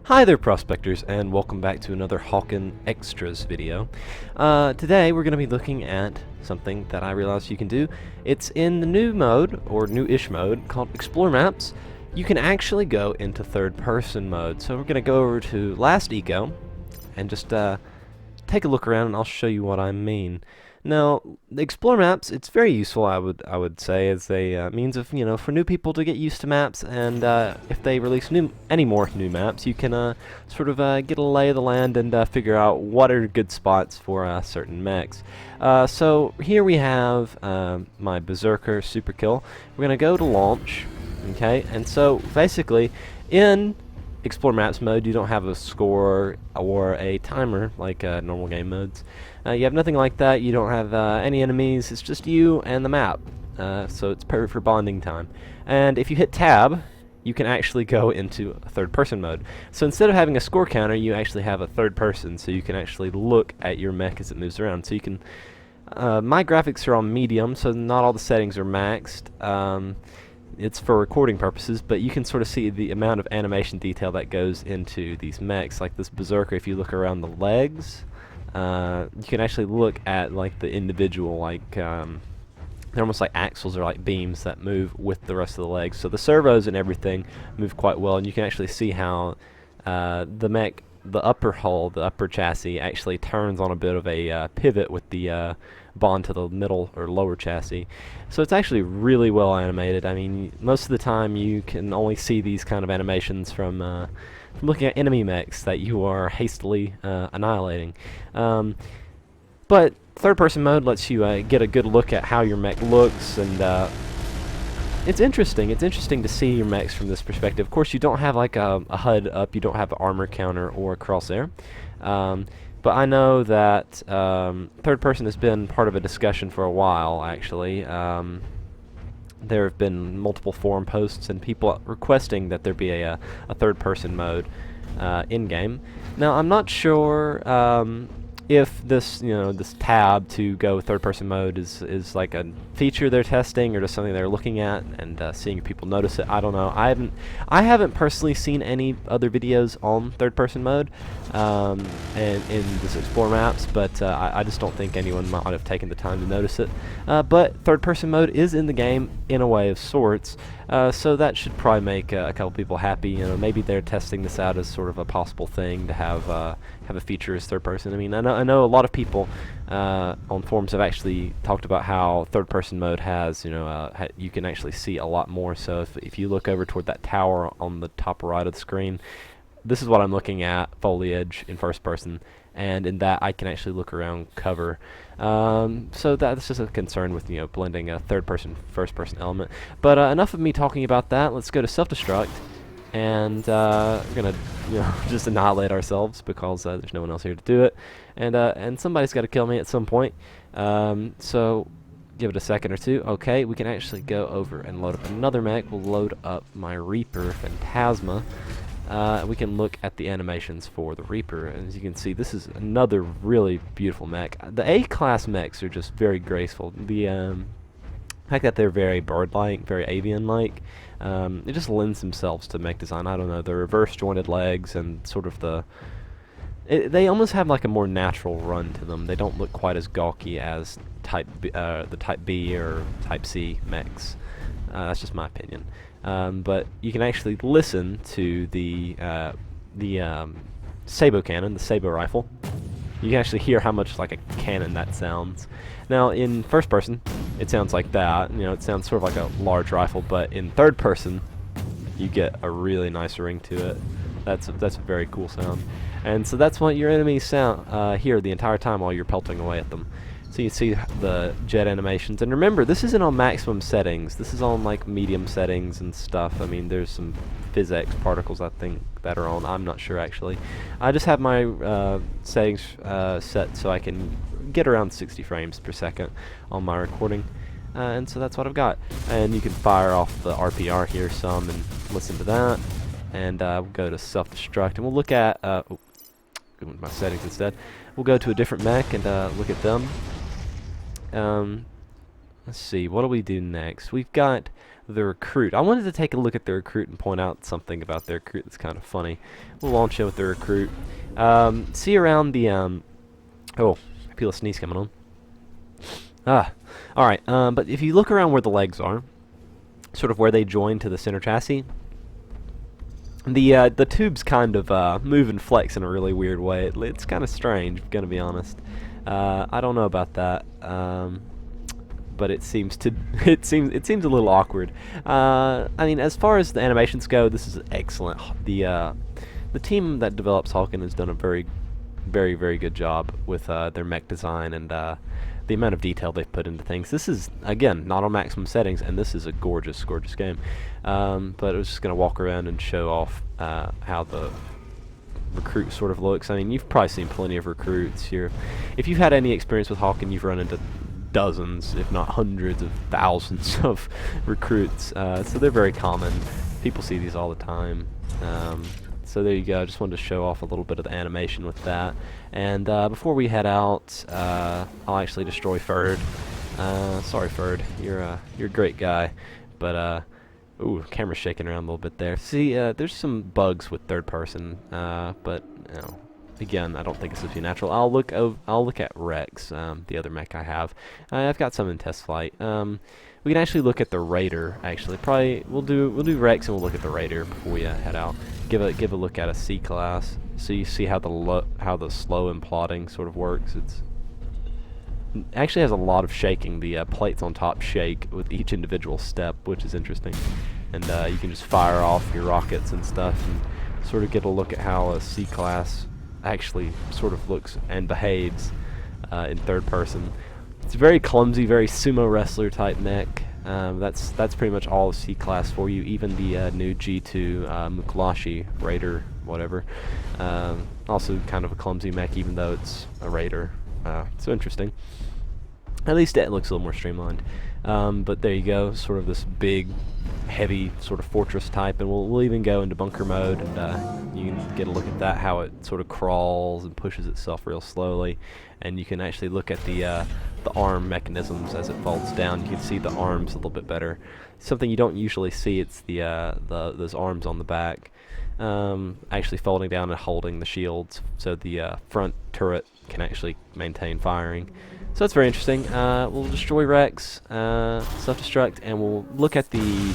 Hi there, prospectors, and welcome back to another Hawken Extras video. Today we're going to be looking at something that I realized you can do. It's in the new mode, or new-ish mode, called Explore Maps. You can actually go into third-person mode. So we're going to go over to Last Eco and just take a look around, and I'll show you what I mean. Now, the Explore Maps, it's very useful, I would say, as a means of, for new people to get used to maps, and if they release any more new maps, you can sort of get a lay of the land and figure out what are good spots for certain mechs. So here we have my Berserker Super Kill. We're going to go to launch, okay, and so basically, in Explore Maps mode, you don't have a score or a timer like normal game modes. You have nothing like that. You don't have any enemies. It's just you and the map. So it's perfect for bonding time. And if you hit tab, you can actually go into a third-person mode. So instead of having a score counter, you actually have a third person, so you can actually look at your mech as it moves around. So you can. My graphics are on medium, so not all the settings are maxed. It's for recording purposes, but you can sort of see the amount of animation detail that goes into these mechs. Like this Berserker, if you look around the legs, you can actually look at like the individual, like they're almost like axles or like beams that move with the rest of the legs. So the servos and everything move quite well, and you can actually see how the mech, the upper hull, the upper chassis, actually turns on a bit of a pivot with the bond to the middle or lower chassis. So it's actually really well animated. I mean, most of the time you can only see these kind of animations from looking at enemy mechs that you are hastily annihilating. But third-person mode lets you get a good look at how your mech looks, and it's interesting. It's interesting to see your mechs from this perspective. Of course, you don't have like a HUD up, you don't have an armor counter or a crosshair. But I know that third person has been part of a discussion for a while, actually. There have been multiple forum posts and people requesting that there be a third-person mode in-game. Now, I'm not sure if this, this tab to go third-person mode is like a feature they're testing or just something they're looking at and seeing if people notice it. I don't know. I haven't personally seen any other videos on third-person mode and in this Explore Maps, but I just don't think anyone might have taken the time to notice it. But third-person mode is in the game in a way of sorts, so that should probably make a couple people happy. Maybe they're testing this out as sort of a possible thing to have a feature as third-person. I mean, I know a lot of people on forums have actually talked about how third-person mode has, you can actually see a lot more. So if you look over toward that tower on the top right of the screen, this is what I'm looking at, foliage in first person, and in that I can actually look around cover. So that's just a concern with blending a third-person, first-person element. But enough of me talking about that. Let's go to self-destruct. And we're gonna just annihilate ourselves because there's no one else here to do it, and somebody's got to kill me at some point. So give it a second or two. Okay, we can actually go over and load up another mech. We'll load up my Reaper Phantasma. We can look at the animations for the Reaper, and as you can see, this is another really beautiful mech. The A-class mechs are just very graceful. The fact that they're very bird-like, very avian-like, it just lends themselves to mech design. I don't know, the reverse jointed legs and sort of they almost have like a more natural run to them. They don't look quite as gawky as the Type B or Type C mechs. That's just my opinion. But you can actually listen to the Sabo cannon, the Sabo rifle. You can actually hear how much like a cannon that sounds. Now, in first person, it sounds like that. It sounds sort of like a large rifle, but in third person, you get a really nice ring to it. That's a very cool sound. And so that's what your enemies sound hear the entire time while you're pelting away at them. So you see the jet animations. And remember, this isn't on maximum settings. This is on like medium settings and stuff. I mean, there's some physics particles, I think, that are on. I'm not sure, actually. I just have my settings set so I can get around 60 frames per second on my recording. And so that's what I've got. And you can fire off the RPR here some and listen to that. And we'll go to self-destruct. And we'll look at... my settings instead. We'll go to a different mech and look at them. Let's see, what do we do next? We've got the recruit. I wanted to take a look at the recruit and point out something about the recruit that's kind of funny. We'll launch in with the recruit. See around the, oh, I feel a sneeze coming on. Alright, but if you look around where the legs are, sort of where they join to the center chassis, the tubes kind of move and flex in a really weird way. It's kind of strange, I'm gonna be honest. I don't know about that, but it seems to it seems a little awkward. I mean, as far as the animations go, this is excellent. The team that develops Hawken has done a very good job with their mech design and the amount of detail they've put into things. This is, again, not on maximum settings, and this is a gorgeous game. But I was just going to walk around and show off how the recruit sort of looks. I mean, you've probably seen plenty of recruits here. If you've had any experience with Hawken, you've run into dozens, if not hundreds of thousands of recruits. So they're very common. People see these all the time. So there you go. I just wanted to show off a little bit of the animation with that. And before we head out, I'll actually destroy Ferd. Sorry, Ferd. You're a great guy, but ooh, camera's shaking around a little bit there. See, there's some bugs with third person, but you know, again, I don't think it's supposed to be natural. I'll look at Rex, the other mech I have. I've got some in test flight. We can actually look at the Raider. Actually, probably we'll do Rex and we'll look at the Raider before we head out. Give a look at a C class, so you see how the slow and plotting sort of works. It actually has a lot of shaking. The plates on top shake with each individual step, which is interesting. And you can just fire off your rockets and stuff, and sort of get a look at how a C class actually sort of looks and behaves in third person. It's very clumsy, very sumo wrestler type mech. That's pretty much all of C class for you. Even the new G2 Mukulashi Raider, whatever. Also kind of a clumsy mech, even though it's a Raider. So interesting. At least it looks a little more streamlined. But there you go, sort of this big, heavy sort of fortress type, and we'll even go into bunker mode, and you can get a look at that, how it sort of crawls and pushes itself real slowly, and you can actually look at the arm mechanisms as it falls down. You can see the arms a little bit better. Something you don't usually see, it's those arms on the back actually folding down and holding the shields, so the front turret can actually maintain firing. So that's very interesting. We'll destroy Rex, self-destruct, and we'll look at the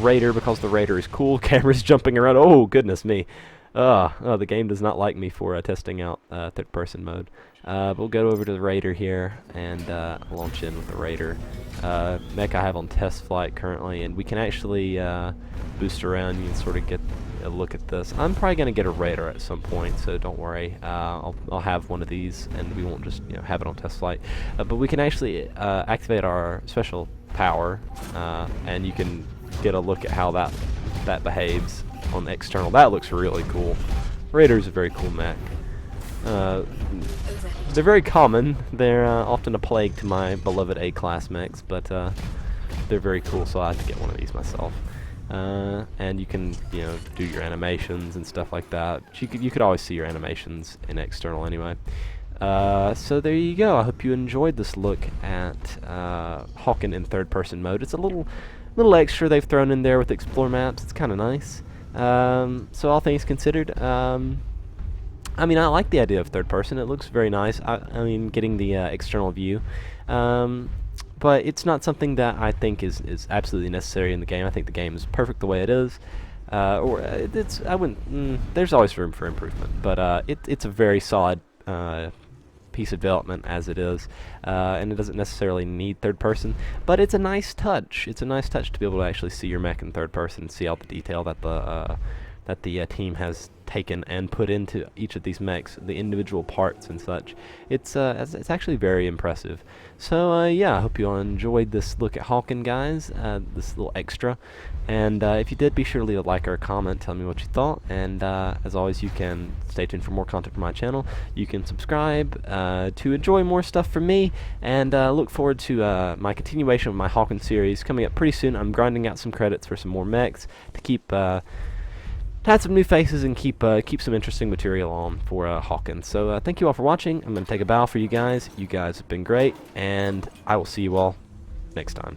Raider because the Raider is cool. Camera's jumping around. Oh, goodness me. Oh, the game does not like me for testing out third-person mode. But we'll go over to the Raider here and launch in with the Raider. Mech I have on test flight currently, and we can actually boost around. You can sort of get a look at this. I'm probably going to get a Raider at some point, so don't worry. I'll have one of these, and we won't just have it on test flight. But we can actually activate our special power, and you can get a look at how that behaves on the external. That looks really cool. Raider is a very cool mech. They're very common. They're often a plague to my beloved A-class mechs, but they're very cool, so I have to get one of these myself. And you can, do your animations and stuff like that. You could always see your animations in external anyway. So there you go. I hope you enjoyed this look at Hawken in third-person mode. It's a little extra they've thrown in there with explore maps. It's kind of nice. So all things considered, I mean, I like the idea of third person. It looks very nice. I mean, getting the external view. But it's not something that I think is absolutely necessary in the game. I think the game is perfect the way it is. There's always room for improvement. But it's a very solid piece of development as it is. And it doesn't necessarily need third person. But it's a nice touch. It's a nice touch to be able to actually see your mech in third person and see all the detail that the team has taken and put into each of these mechs, the individual parts and such. It's actually very impressive. So yeah, I hope you all enjoyed this look at Hawken, guys, this little extra. And if you did, be sure to leave a like or a comment, tell me what you thought. And as always, you can stay tuned for more content from my channel. You can subscribe to enjoy more stuff from me, and look forward to my continuation of my Hawken series coming up pretty soon. I'm grinding out some credits for some more mechs to keep add some new faces and keep some interesting material on for Hawken. So thank you all for watching. I'm going to take a bow for you guys. You guys have been great, and I will see you all next time.